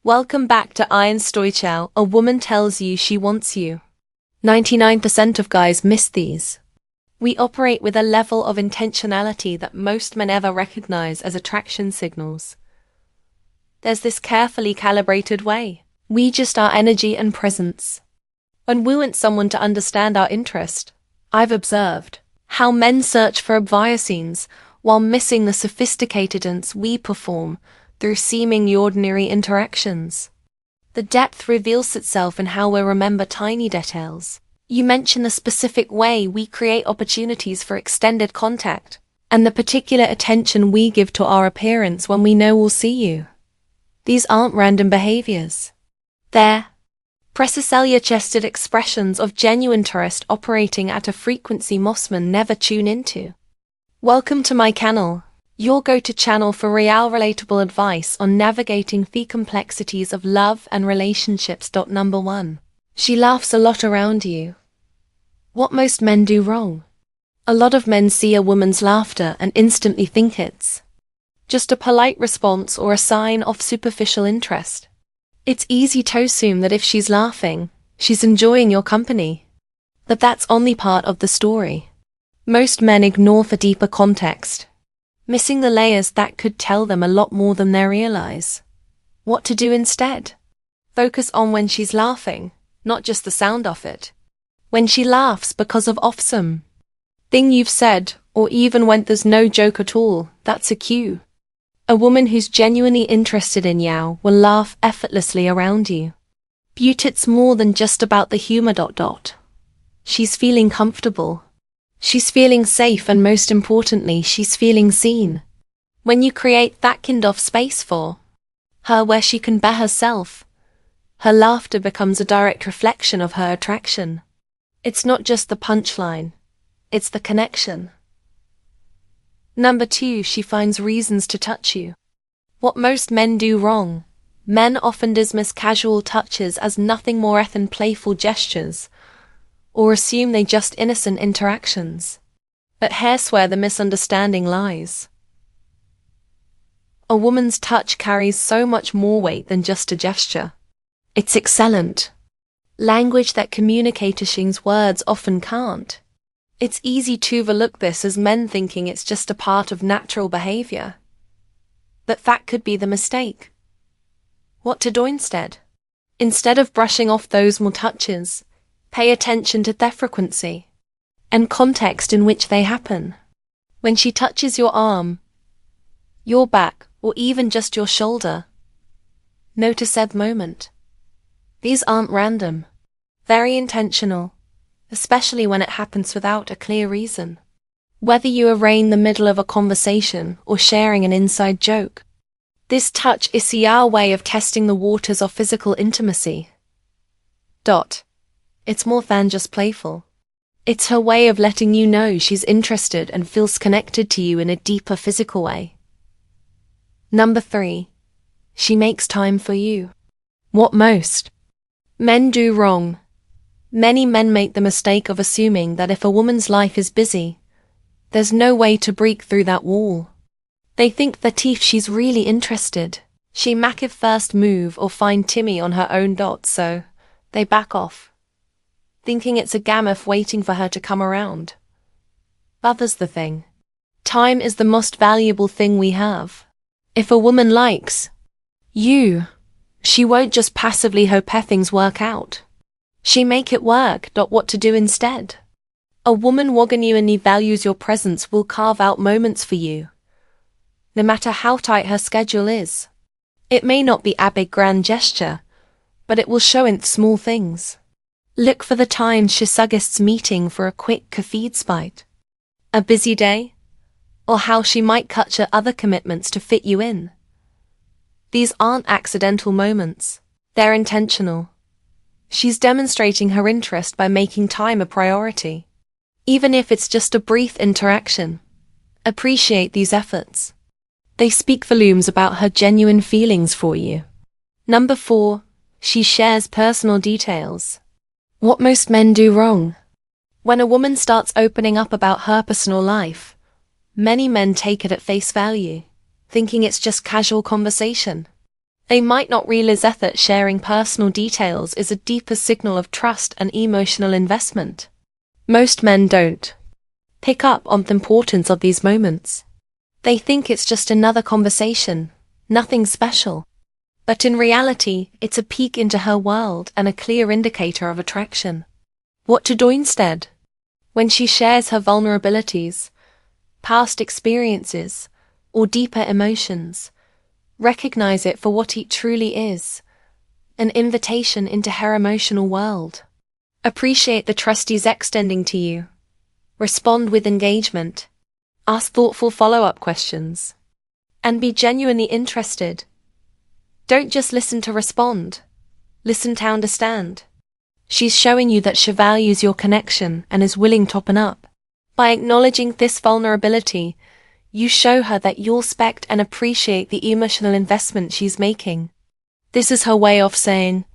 Welcome back to Iron Stoichow. A woman tells you she wants you. 99% of guys miss these. We operate with a level of intentionality that most men ever recognize as attraction signals. There's this carefully calibrated way. We just our energy and presence. When we want someone to understand our interest, I've observed how men search for obvious while missing the sophisticated dance we perform through seemingly ordinary interactions. The depth reveals itself in how we remember tiny details. You mention the specific way we create opportunities for extended contact, and the particular attention we give to our appearance when we know we'll see you. These aren't random behaviors. They're cellular-chested expressions of genuine interest operating at a frequency most men never tune into. Welcome to my channel, your go-to channel for real relatable advice on navigating the complexities of love and relationships. Number 1. She laughs a lot around you. What most men do wrong. A lot of men see a woman's laughter and instantly think it's just a polite response or a sign of superficial interest. It's easy to assume that if she's laughing, she's enjoying your company. But that's only part of the story. Most men ignore the deeper context, missing the layers that could tell them a lot more than they realize. What to do instead? Focus on when she's laughing, not just the sound of it. When she laughs because of awesome thing you've said, or even when there's no joke at all, that's a cue. A woman who's genuinely interested in you will laugh effortlessly around you. Beauty's more than just about the humor. She's feeling comfortable. She's feeling safe, and most importantly, she's feeling seen. When you create that kind of space for her where she can be herself, her laughter becomes a direct reflection of her attraction. It's not just the punchline, it's the connection. Number 2, she finds reasons to touch you. What most men do wrong. Men often dismiss casual touches as nothing more than playful gestures, or assume they just innocent interactions. But here's where the misunderstanding lies. A woman's touch carries so much more weight than just a gesture. It's excellent language that communication's words often can't. It's easy to overlook this as men, thinking it's just a part of natural behavior. But that could be the mistake. What to do instead? Instead of brushing off those more touches, pay attention to their frequency and context in which they happen. When she touches your arm, your back, or even just your shoulder, notice that moment. These aren't random. Very intentional, especially when it happens without a clear reason. Whether you are in the middle of a conversation or sharing an inside joke, this touch is our way of testing the waters of physical intimacy. It's more than just playful. It's her way of letting you know she's interested and feels connected to you in a deeper physical way. Number 3. She makes time for you. What most men do wrong. Many men make the mistake of assuming that if a woman's life is busy, there's no way to break through that wall. They think that if she's really interested, she make a first move or find Timmy on her own. So they back off, thinking it's a gammoth waiting for her to come around. But there's the thing. Time is the most valuable thing we have. If a woman likes you, she won't just passively hope things work out. She make it work. What to do instead? A woman who genuinely values your presence will carve out moments for you, no matter how tight her schedule is. It may not be a big grand gesture, but it will show in small things. Look for the time she suggests meeting for a quick coffee spite, a busy day, or how she might cut her other commitments to fit you in. These aren't accidental moments, they're intentional. She's demonstrating her interest by making time a priority. Even if it's just a brief interaction, appreciate these efforts. They speak volumes about her genuine feelings for you. Number 4, she shares personal details. What most men do wrong. When a woman starts opening up about her personal life, many men take it at face value, thinking it's just casual conversation. They might not realize that sharing personal details is a deeper signal of trust and emotional investment. Most men don't pick up on the importance of these moments. They think it's just another conversation, nothing special. But in reality, it's a peek into her world and a clear indicator of attraction. What to do instead? When she shares her vulnerabilities, past experiences, or deeper emotions, recognize it for what it truly is, an invitation into her emotional world. Appreciate the trust he's extending to you. Respond with engagement. Ask thoughtful follow-up questions. And be genuinely interested. Don't just listen to respond. Listen to understand. She's showing you that she values your connection and is willing to open up. By acknowledging this vulnerability, you show her that you respect and appreciate the emotional investment she's making. This is her way of saying,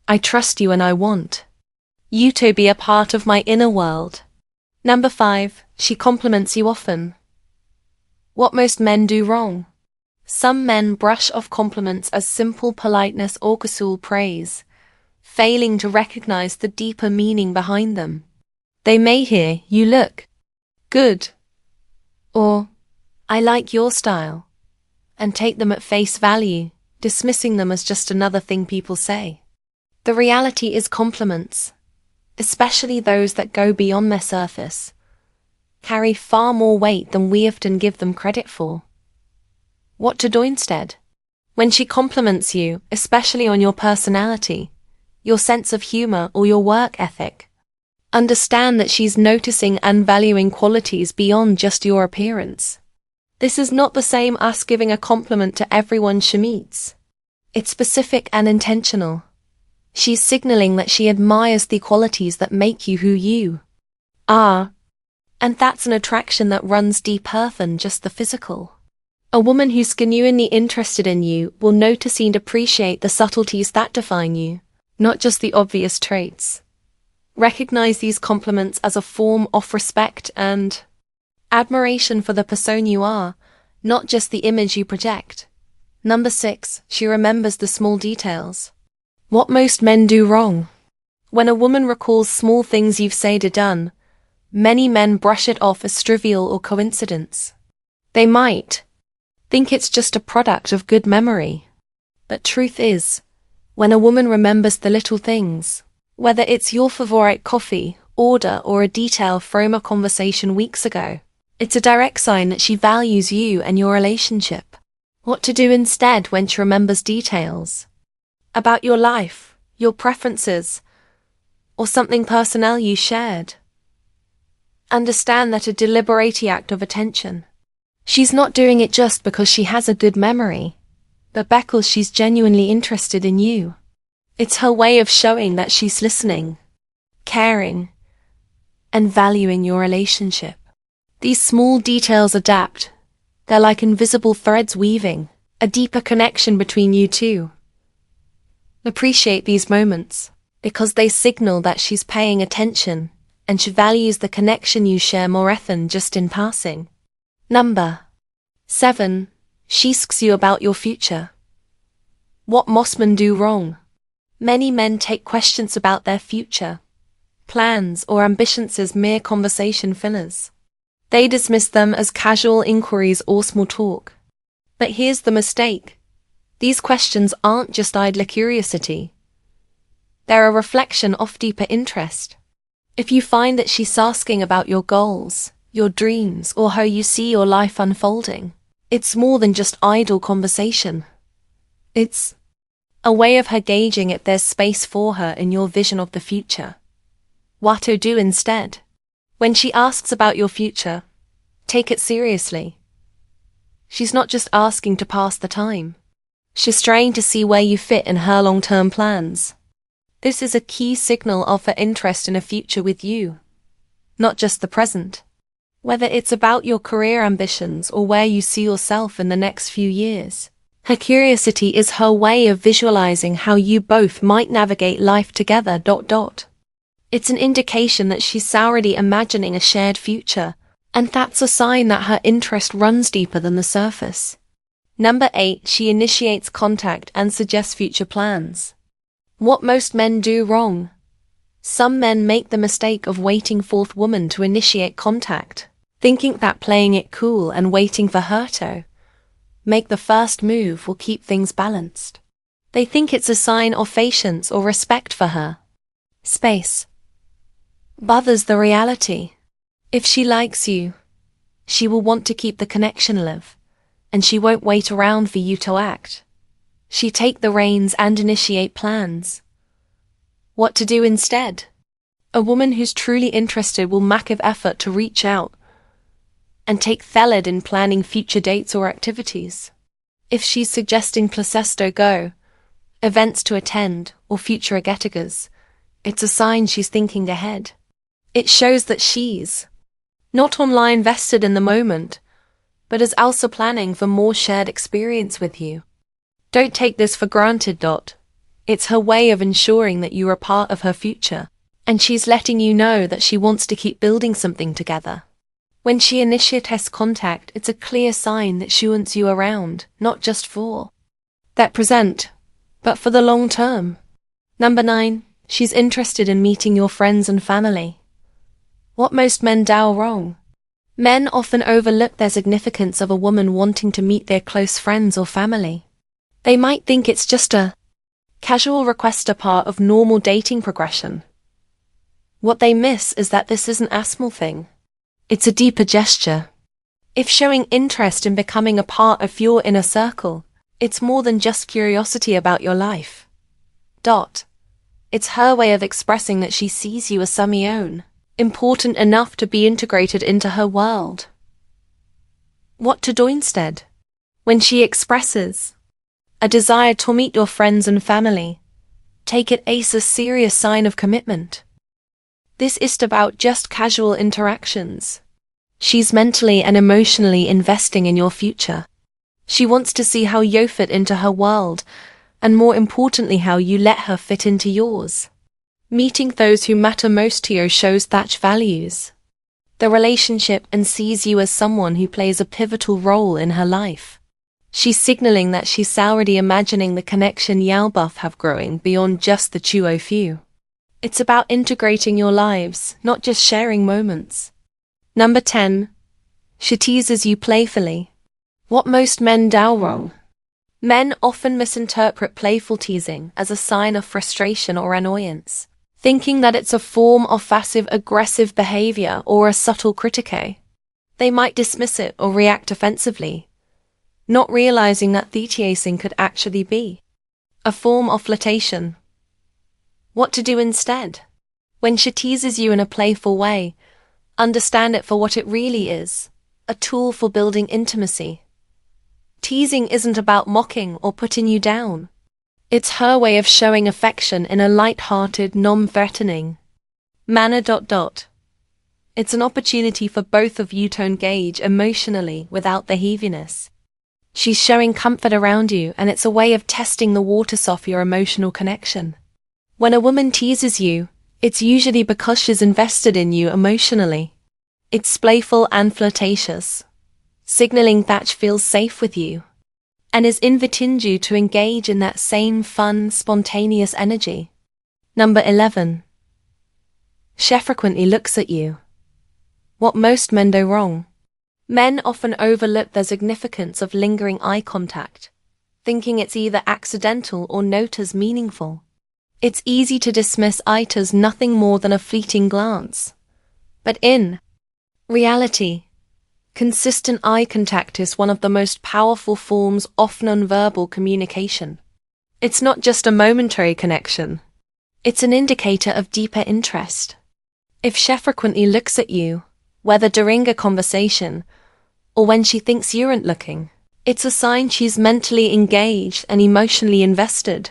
I trust you and I want you to be a part of my inner world. Number 5, she compliments you often. What most men do wrong. Some men brush off compliments as simple politeness or casual praise, failing to recognize the deeper meaning behind them. They may hear, you look good, or I like your style, and take them at face value, dismissing them as just another thing people say. The reality is compliments, especially those that go beyond their surface, carry far more weight than we often give them credit for. What to do instead? When she compliments you, especially on your personality, your sense of humor, or your work ethic, understand that she's noticing and valuing qualities beyond just your appearance. This is not the same as giving a compliment to everyone she meets. It's specific and intentional. She's signaling that she admires the qualities that make you who you are. And that's an attraction that runs deeper than just the physical. A woman who's genuinely interested in you will notice and appreciate the subtleties that define you, not just the obvious traits. Recognize these compliments as a form of respect and admiration for the person you are, not just the image you project. Number 6, she remembers the small details. What most men do wrong. When a woman recalls small things you've said or done, many men brush it off as trivial or coincidence. They might think it's just a product of good memory. But truth is, when a woman remembers the little things, whether it's your favorite coffee order or a detail from a conversation weeks ago, it's a direct sign that she values you and your relationship. What to do instead when she remembers details about your life, your preferences, or something personal you shared? Understand that a deliberate act of attention. She's not doing it just because she has a good memory, but because she's genuinely interested in you. It's her way of showing that she's listening, caring, and valuing your relationship. These small details adapt. They're like invisible threads weaving a deeper connection between you two. Appreciate these moments, because they signal that she's paying attention and she values the connection you share more than just in passing. Number 7, she asks you about your future. What most men do wrong. Many men take questions about their future, plans or ambitions as mere conversation fillers. They dismiss them as casual inquiries or small talk. But here's the mistake. These questions aren't just idle curiosity. They're a reflection of deeper interest. If you find that she's asking about your goals, your dreams, or how you see your life unfolding, it's more than just idle conversation. It's a way of her gauging if there's space for her in your vision of the future. What to do instead? When she asks about your future, take it seriously. She's not just asking to pass the time. She's trying to see where you fit in her long-term plans. This is a key signal of her interest in a future with you, not just the present. Whether it's about your career ambitions or where you see yourself in the next few years, her curiosity is her way of visualizing how you both might navigate life together. It's an indication that she's already imagining a shared future, and that's a sign that her interest runs deeper than the surface. Number 8, she initiates contact and suggests future plans. What most men do wrong. Some men make the mistake of waiting for the woman to initiate contact, thinking that playing it cool and waiting for her to make the first move will keep things balanced. They think it's a sign of patience or respect for her space. But there's the reality. If she likes you, she will want to keep the connection alive, and she won't wait around for you to act. She take the reins and initiate plans. What to do instead? A woman who's truly interested will make an effort to reach out and take thelead in planning future dates or activities. If she's suggesting places to go, events to attend, or future get-togethers, it's a sign she's thinking ahead. It shows that she's not only invested in the moment, but is also planning for more shared experience with you. Don't take this for granted. It's her way of ensuring that you are part of her future, and she's letting you know that she wants to keep building something together. When she initiates contact, it's a clear sign that she wants you around, not just for that present, but for the long term. Number 9, she's interested in meeting your friends and family. What most men do wrong. Men often overlook the significance of a woman wanting to meet their close friends or family. They might think it's just a casual request, a part of normal dating progression. What they miss is that this isn't a small thing. It's a deeper gesture. If showing interest in becoming a part of your inner circle, it's more than just curiosity about your life. It's her way of expressing that she sees you as someone's own, important enough to be integrated into her world. What to do instead? When she expresses a desire to meet your friends and family, take it as a serious sign of commitment. This isn't about just casual interactions. She's mentally and emotionally investing in your future. She wants to see how you fit into her world, and more importantly, how you let her fit into yours. Meeting those who matter most to you shows that she values the relationship and sees you as someone who plays a pivotal role in her life. She's signaling that she's already imagining the connection y'all both have growing beyond just the two of you. It's about integrating your lives, not just sharing moments. Number 10, she teases you playfully. What most men do wrong. Men often misinterpret playful teasing as a sign of frustration or annoyance, thinking that it's a form of passive-aggressive behavior or a subtle critique. They might dismiss it or react offensively, not realizing that the teasing could actually be a form of flirtation. What to do instead? When she teases you in a playful way, understand it for what it really is, a tool for building intimacy. Teasing isn't about mocking or putting you down. It's her way of showing affection in a light-hearted, non-threatening manner. It's an opportunity for both of you to engage emotionally without the heaviness. She's showing comfort around you, and it's a way of testing the waters of your emotional connection. When a woman teases you, it's usually because she's invested in you emotionally. It's playful and flirtatious, signaling that she feels safe with you, and is inviting you to engage in that same fun, spontaneous energy. Number 11, she frequently looks at you. What most men do wrong. Men often overlook the significance of lingering eye contact, thinking it's either accidental or not as meaningful. It's easy to dismiss it as nothing more than a fleeting glance. But in reality, consistent eye contact is one of the most powerful forms of nonverbal communication. It's not just a momentary connection. It's an indicator of deeper interest. If she frequently looks at you, whether during a conversation or when she thinks you aren't looking, it's a sign she's mentally engaged and emotionally invested.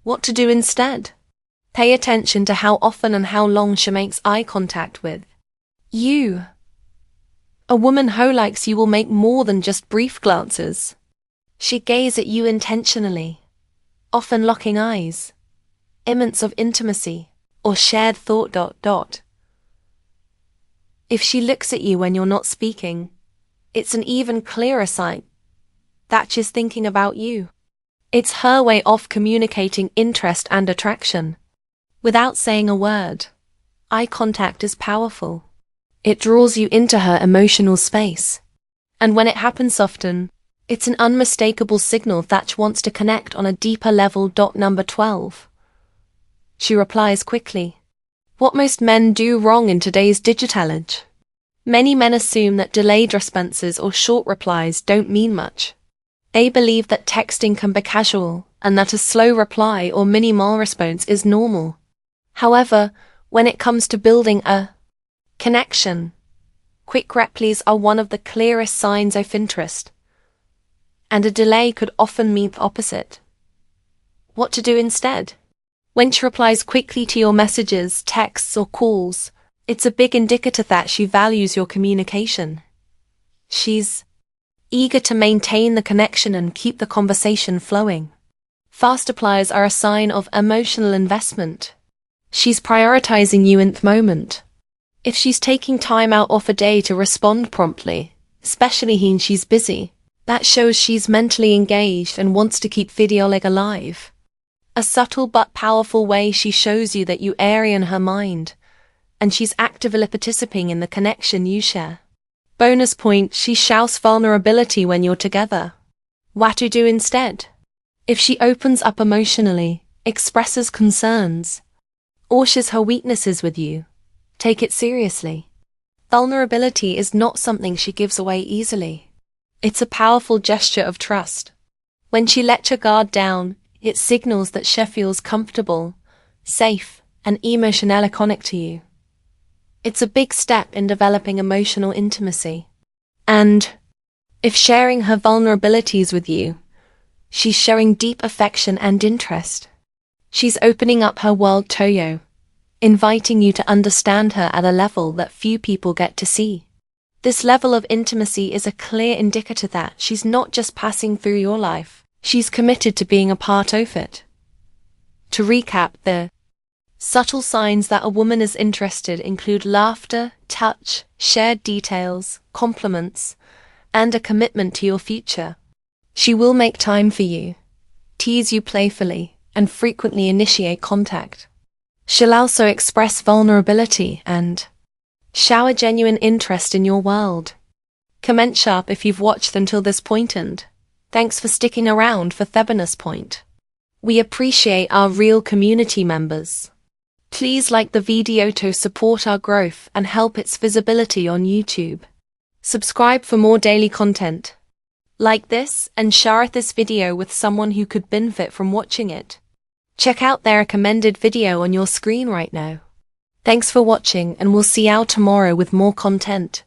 What to do instead? Pay attention to how often and how long she makes eye contact with you. A woman who likes you will make more than just brief glances. She gazes at you intentionally, often locking eyes, immense of intimacy, or shared thought. If she looks at you when you're not speaking, it's an even clearer sign that she's thinking about you. It's her way of communicating interest and attraction. Without saying a word, eye contact is powerful. It draws you into her emotional space. And when it happens often, it's an unmistakable signal that she wants to connect on a deeper level. Number 12. She replies quickly. What most men do wrong in today's digital age. Many men assume that delayed responses or short replies don't mean much. They believe that texting can be casual and that a slow reply or minimal response is normal. However, when it comes to building a connection, quick replies are one of the clearest signs of interest. And a delay could often mean the opposite. What to do instead? When she replies quickly to your messages, texts, or calls, it's a big indicator that she values your communication. She's eager to maintain the connection and keep the conversation flowing. Fast replies are a sign of emotional investment. She's prioritizing you in the moment. If she's taking time out of a day to respond promptly, especially when she's busy, that shows she's mentally engaged and wants to keep video alive. A subtle but powerful way she shows you that you are in her mind, and she's actively participating in the connection you share. Bonus point, she shows vulnerability when you're together. What to do instead? If she opens up emotionally, expresses concerns, or shares her weaknesses with you, take it seriously. Vulnerability is not something she gives away easily. It's a powerful gesture of trust. When she lets her guard down, it signals that she feels comfortable, safe, and emotionally connected to you. It's a big step in developing emotional intimacy. And if sharing her vulnerabilities with you, she's showing deep affection and interest. She's opening up her world to you, inviting you to understand her at a level that few people get to see. This level of intimacy is a clear indicator that she's not just passing through your life, she's committed to being a part of it. To recap, the subtle signs that a woman is interested include laughter, touch, shared details, compliments, and a commitment to your future. She will make time for you, tease you playfully, and frequently initiate contact. She'll also express vulnerability and shower genuine interest in your world. Comment sharp if you've watched until this point, and thanks for sticking around for the bonus point. We appreciate our real community members. Please like the video to support our growth and help its visibility on YouTube. Subscribe for more daily content. Like this and share this video with someone who could benefit from watching it. Check out their recommended video on your screen right now. Thanks for watching, and we'll see you tomorrow with more content.